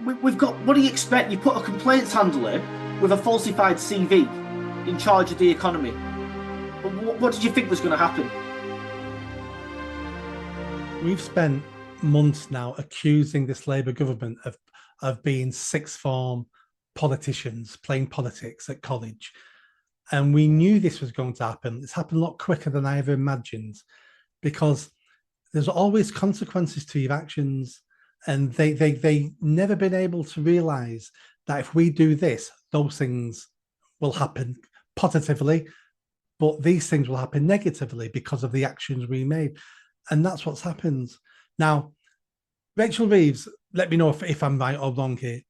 we've got. What do you expect? You put a complaints handler with a falsified CV in charge of the economy. What did you think was going to happen? We've spent months now accusing this Labour government of being sixth form politicians playing politics at college. And we knew this was going to happen. It's happened a lot quicker than I ever imagined because there's always consequences to your actions. And they never been able to realize that if we do this, those things will happen positively, but these things will happen negatively because of the actions we made. And that's what's happened. Now, Rachel Reeves, let me know if I'm right or wrong here.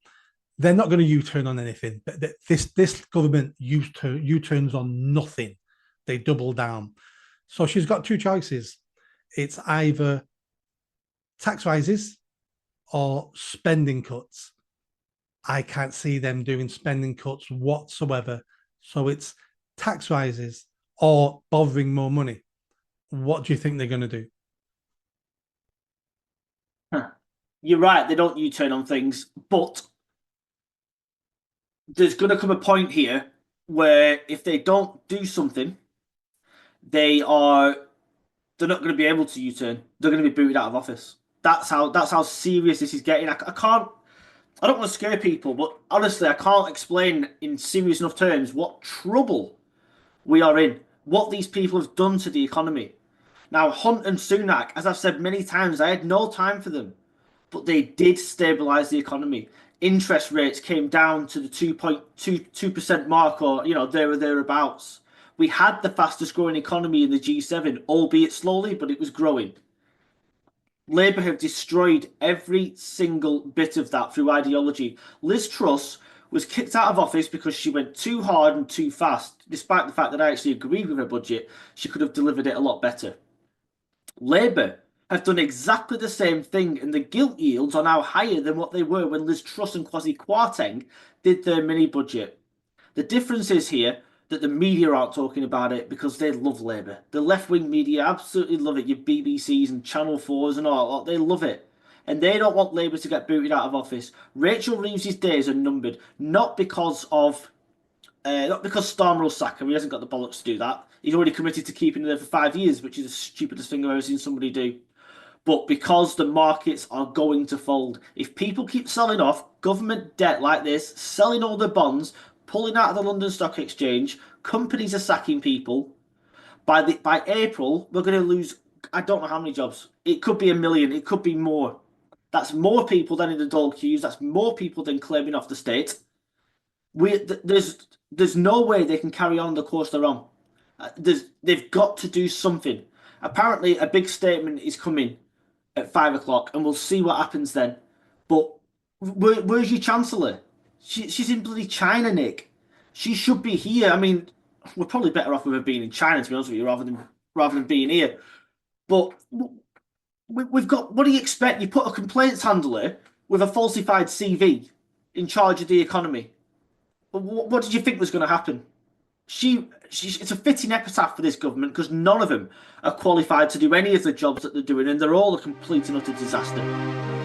They're not going to U-turn on anything. This government U-turns on nothing. They double down. So she's got two choices. It's either tax rises or spending cuts. I can't see them doing spending cuts whatsoever. So it's tax rises or borrowing more money. What do you think they're going to do? Huh. You're right. They don't U-turn on things, but there's going to come a point here where if they don't do something, they are they're not going to be able to U-turn. They're going to be booted out of office. That's how serious this is getting. I can't. I don't want to scare people, but honestly, I can't explain in serious enough terms what trouble we are in. What these people have done to the economy. Now, Hunt and Sunak, as I've said many times, I had no time for them, but they did stabilise the economy. Interest rates came down to the 2.22% mark, or there or thereabouts. We had the fastest growing economy in the G7, albeit slowly, but it was growing. Labour have destroyed every single bit of that through ideology. Liz Truss was kicked out of office because she went too hard and too fast, despite the fact that I actually agreed with her budget. She could have delivered it a lot better. Labour have done exactly the same thing, and the gilt yields are now higher than what they were when Liz Truss and Kwasi Kwarteng did their mini budget. The difference is here that the media aren't talking about it because they love Labour. The left-wing media absolutely love it. Your BBCs and Channel 4s and all, they love it. And they don't want Labour to get booted out of office. Rachel Reeves' days are numbered, not because Starmer will sack him. He hasn't got the bollocks to do that. He's already committed to keeping him there for 5 years, which is the stupidest thing I've ever seen somebody do. But because the markets are going to fold. If people keep selling off government debt like this, selling all their bonds, pulling out of the London Stock Exchange, companies are sacking people. By April, we're going to lose. I don't know how many jobs. It could be 1 million. It could be more. That's more people than in the dole queues. That's more people than claiming off the state. There's no way they can carry on the course they're on. They've got to do something. Apparently, a big statement is coming at 5 o'clock, and we'll see what happens then. But where's your Chancellor? She's in bloody China, Nick. She should be here. I mean, we're probably better off with her being in China, to be honest with you, rather than being here. But we've got. What do you expect? You put a complaints handler with a falsified CV in charge of the economy. What did you think was going to happen? It's a fitting epitaph for this government because none of them are qualified to do any of the jobs that they're doing, and they're all a complete and utter disaster.